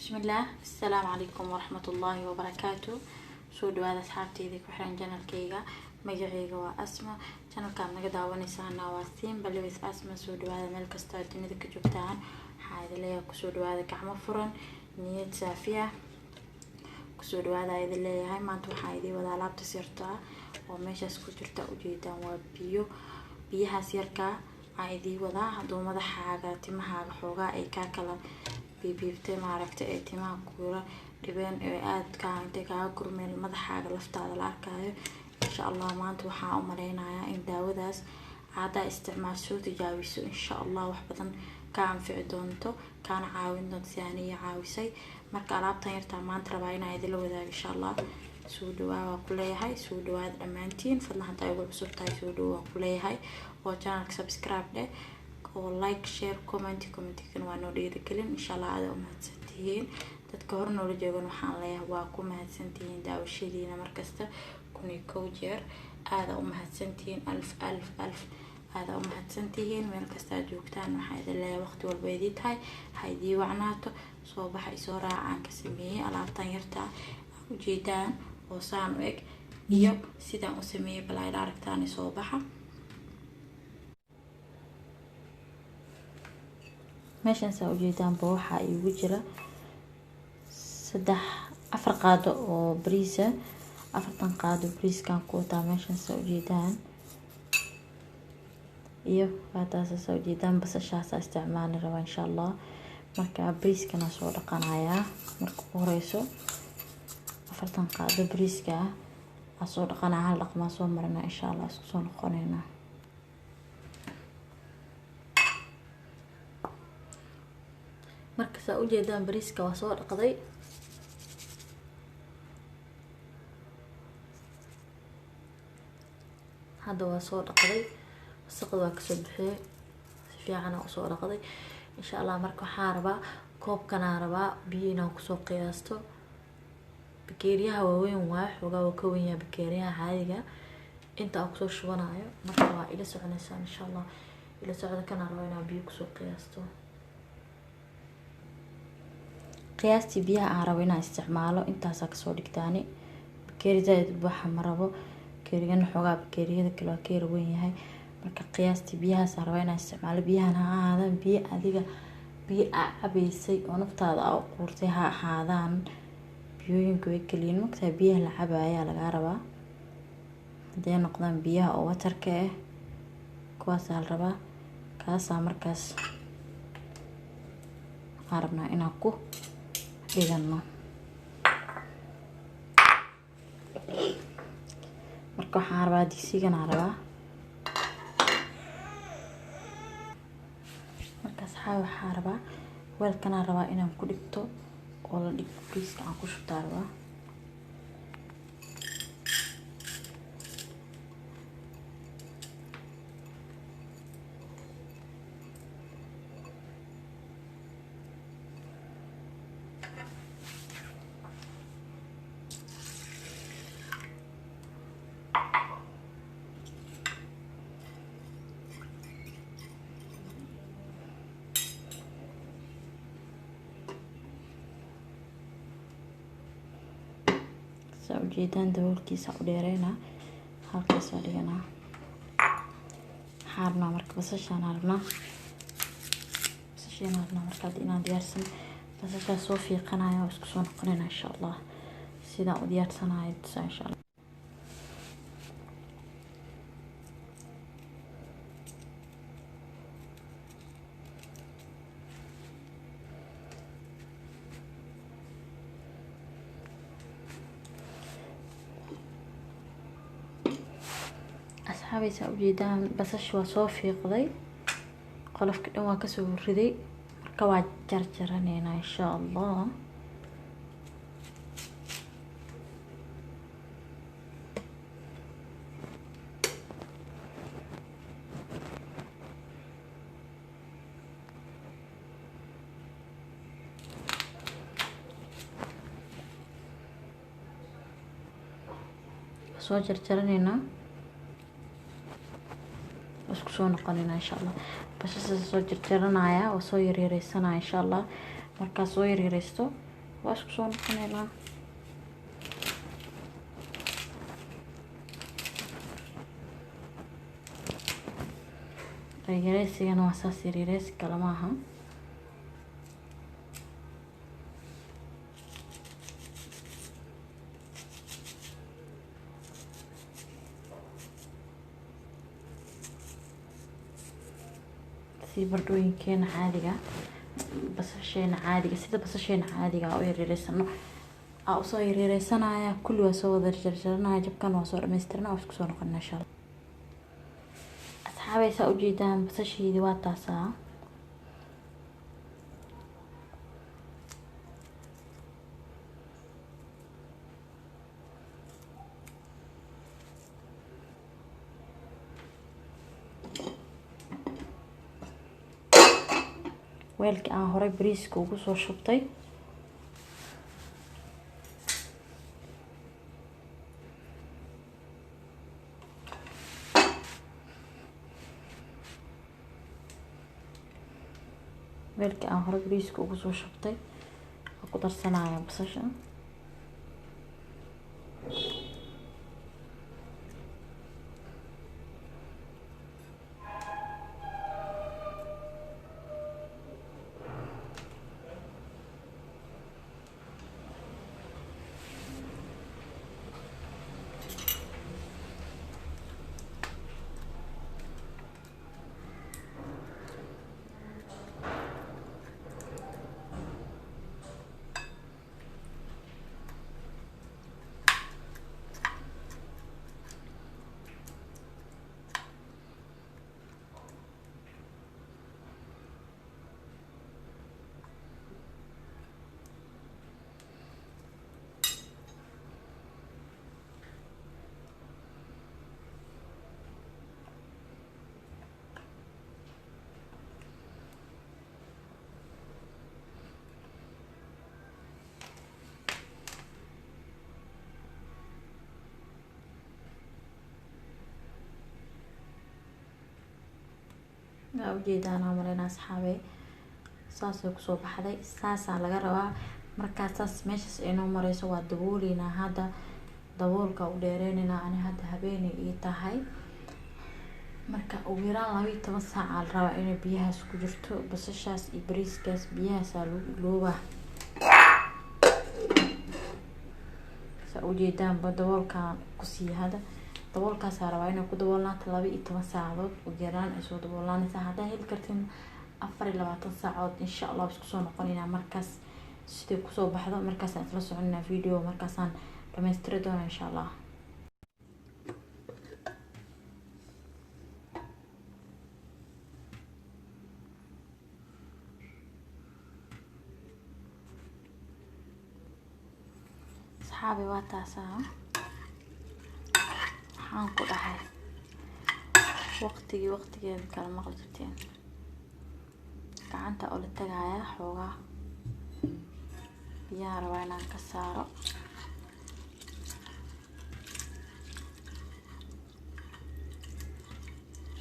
بسم الله. السلام عليكم ورحمة الله وبركاته. سو دواada asxaabteyda ku xiran channelkayga magacayga waa Asma. Channelka naga daawanaysaana waa Simba Lewis Asma. Soo dhawaada meel kasta oo dunida ka joogtaan. Waxaa idin leeyahay kusoo dhawaada gacmo furan, niyad saafiya. Kusoo dhawaada idin leeyahay maanta waxaa idin wada alaabta sirta oo meeshaas ku jirta ujeedaan waa biyahaas yarka aan idin wada haduu madaxaaga timahaaga xoogaa ay ka kala biibtay maaragtay ee timaha kuura dhibeen ee aad ka intee ka gurmeel madaxaaga laftaada la arkayo insha Allah maanta waxaan u maleynayaa in daawadaas aad isticmaasho tijaabiso insha Allah wax badan ka anfici doonto kana caawin doonto si aan iyo caawisay marka alaabtan yarta maanta rabaa inaan idin la wadaago insha Allah. Soo dhawaada ku leeyahay soo dhawaada dhamaantiin fadlan hadaa ugu cusub tahay soo dhawaada ku leeyahay oo channelka subscribe dheh oo like share comment kan waa noo dhiirigelin insha Allah aad u mahadsantihiin dadka hor noola joogan waxaan leeyahay waa ku mahadsantihiin daawashadiina markasta kunii kow jeer aad u mahadsantihiin alf aad u mahadsantihiin meel kasta joogtaan waxaa idin leeyahay waqti walba idin tahay haydii wacnaato soo baxay soo raacaan ka sameeyay alaabtan yarta ujeedaan oo saan u eg iyo sidaan u sameeyay balay aragtaan soo baxa meeshan saa ujeedaan waxaa igu jira 4 qaado oo bariis ah 4 qaado bariiskan ku wataa meeshan saa ujeedaan iyo waataas saa ujeedaan basashaas isticmaali rabaa insha Allah marka bariiskana soo dhaqanayaa marka ugu horeyso 4 qaado bariiska soo dhaqanaa hal dhaqma soo marna insha Allah isku soo noqonayna marka saa ujeedaan bariiska waa soo dhaqday hadda waa soo dhaqday wasaqda waa ka soo bixiyay si fiican u soo dhaqday insha Allah marka waxaan rabaa koobkana rabaa biyo inaan ku soo qiyaasto bakeeriyaha waaweyn waa xogaa ka weyn yahay bakeeriyaha caadiga inta aan ku soo shubanayo marka waa ila soconaysaa insha Allah ila socda kana rabaa inaan biyo ku soo qiyaasto qiyaastii biyaha aan rabo inaan isticmaalo intaas ka soo dhigtaani bakeerida waxa ma rabo bakeerigan xogaa bakeeriyada kale waa ka weyn yahay marka qiyaastii biyahaas aan rabo inaan isticmaalo biyahan ha ahaadaan biyo adiga biyo cabaysay oo naftaada u quurtay ha ahaadaan biyooyinka way kaliin marka biyaha la cabaaya laga rabaa hadee noqdaan biyaha oo watarka ah kuwaas aan rabaa kaas markaas arabna inaan ku dhigano marka waxaan rabaa digsigan rabaa markaas waxaan rabaa weelkan rabaa inaan ku dhigto oo la dhigo bariiska aan ku shubtaa rabaa saa ujeedaan daboolkiisa u dheereyna halkaas oo dhigana xaarna marka basashaan arna marka inaan diyaarsan basasha soo fiiqanayo isku soo noqonayna insha Allah sidaan u diyaarsanayo insha Allah asxaabeysa ujeedaan basasha waa soo fiiqday qolofka dhan waa ka soo riday marka waa jarjaranayna insha Allah soo jarjaranayna isku soo noqonayna insha Allah basasha soo jarjaranaya oo soo yaryareysanaya insha Allah marka soo yaryareysto واسكو سو نقنيلا yareysiyana waa saas yareysi kale maaha. si bardooyinkeena caadiga basasheena caadiga sida basasheena caadiga oo yareysano aa usoo yareysanaya kulli waa soo wada jarjaranaya jabkan waa soo dhameystirnaa oo isku soo noqonaa insha Allah. asxaabaysa ujeedaan basasheedii waa taasaa weelkii aan horey bariiska ugu soo shubtay waa ku darsanaya basasha. ujeedaan amalena asxaabe saasay kusoo baxday. saasaa laga rabaa markaa saas meeshaas inoo mareyso waa daboolina. hadda daboolka u dheereynina ani hadda habeenay ii tahay marka ugu yaraan 12 saac la rabaa inay biyahaas ku jirto basashaas iyo bariiskaas biyahaas lagu ilooba. ujeedaan daboolka ku sii hada daboolkaas rabaa inay ku daboolnaato 12 saacadood ugu yaraan ay soo daboolanaysaa. haddaa heli kartin 24 saacadood insha Allah isku soo noqonayna markaas sidii kusoo baxdo markaas aan isla soconina video markaasaan dhameystiri doona insha Allah. asxaabi waa taasaa waxaan ku dhahay waqtigeeda kala maqli jirteen gacanta oo la tagaaya xoogaa biyaha rabaa inaan ka saaro.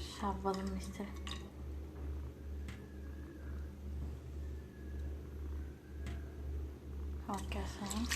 shaabada mister halkaasaan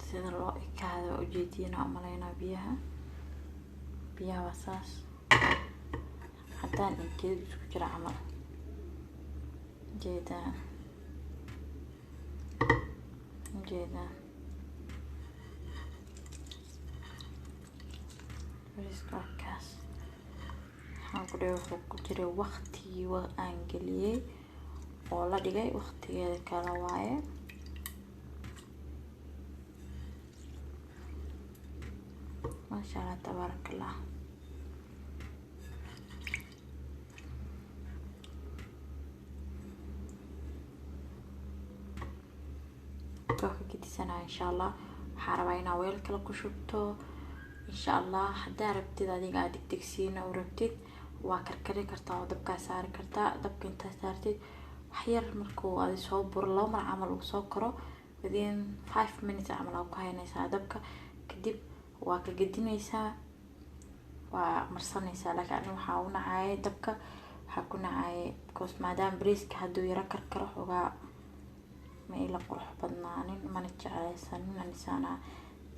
sida loo ekaado ujeediyana amaleyna biyaha waa saas haddaan inkeed isku jira camal ujeedaan bariiskaas waxaan ku dhahay wuxuu ku jiray waqtigii aan geliyey oo la dhigay waqtigeeda kala waaye. ما شاء الله تبارك الله. ka gedisanaa insha Allah. waxaan rabaa inaa weel kale ku shubto insha Allah. haddaa rabtid adiga aad degdegsiina u rabtid waa karkari kartaa oo dabkaa saari kartaa. dabka intaa saartid wax yar markuu adi soo buro 2 mar camal uu soo karo within 5 minutes camal aad ku haynaysaa dabka. kadib waa ka gedinaysaa waa marsanaysaa. laakiin waxaa u nacay dabka waxaa ku nacay because maadaama bariiska hadduu yara karkaro xogaa ma ila qurux badnaanin mana jeclaysanin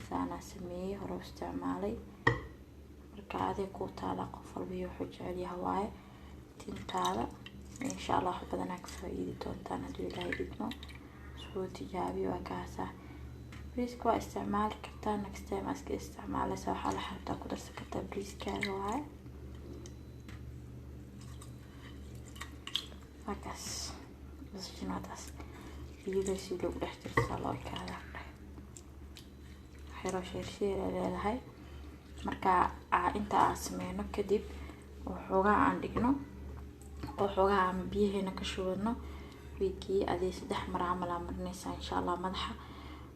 saana sameeyey hore u isticmaalay. marka adiga ku taala qof walba wuxuu jecel yahay waaye tintaada insha Allah wax badan aad ka faa'iidi doontaan haddii Ilaahay idmo. soo tijaabiyo waa kaasa. bariiska waa isticmaali kartaa next time aad isticmaalaysaa waxaa la xabtaa ku darsan kartaa bariiskaaga waaye. markaas basjinaadaas biyadiisi lagu dhex jirtaa loo kaadaa xiro sheer leedahay. marka inta aan sameyno kadib waxoogaa aan dhigno oo xoogaa aan biyaheena ka shubano weekii adii 3 mar camal aan marinaysaa insha Allah. madaxa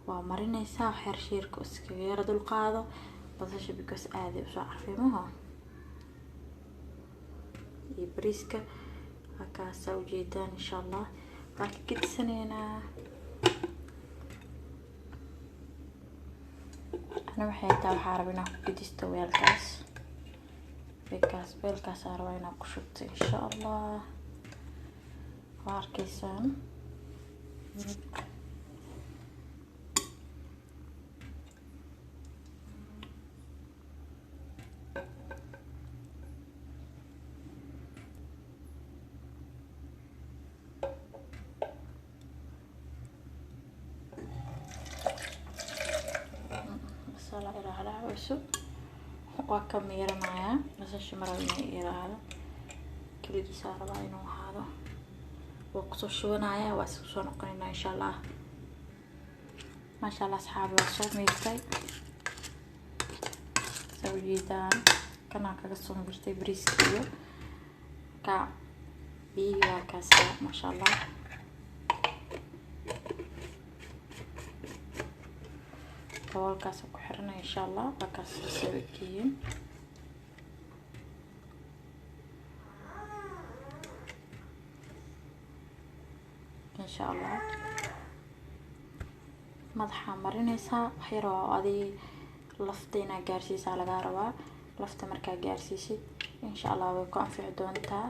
waa marinaysaa wax yar sheerka iskaga yara dul qaado basasha because aad ay u soo carfimaha iyo bariiska halkaas u jeedaan insha Allah. waa ka gedisaneynaa. أنا waxay taa waxaa rabaa inaan ku gedisto weelkaas aan rabaa inaan ku shubto insha Allah. waa arkaysaan masala iraahda cusub waa ka miiranayaa basasha marayna iraahdo kaligiisa rabaa inuu ahaado waa ku soo shubanayaa waa soo noqonaynaa insha Allah. maasha Allah asxaab waa soo miirtay soo jeedaan kana kaga soo miirtay bariiska iyo ka biyo kaas maasha Allah. daboolkaas ku xirnaa insha Allah. markaas soo eegeen insha Allah. madaxa marinaysaa wax yar oo adii lafteena gaarsiisa laga rabaa. lafta markaa gaarsiisid insha Allah way ku anfici doontaa.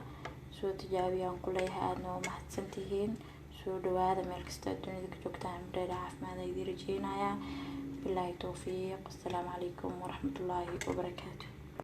soo tijaabiyaan ku leeyahay aadna waa mahadsantihiin. soo dhawaada meel kasta dunida ka joogtaan dheer caafimaad ay rajeynayaa. بالله التوفيق. السلام عليكم ورحمة الله وبركاته.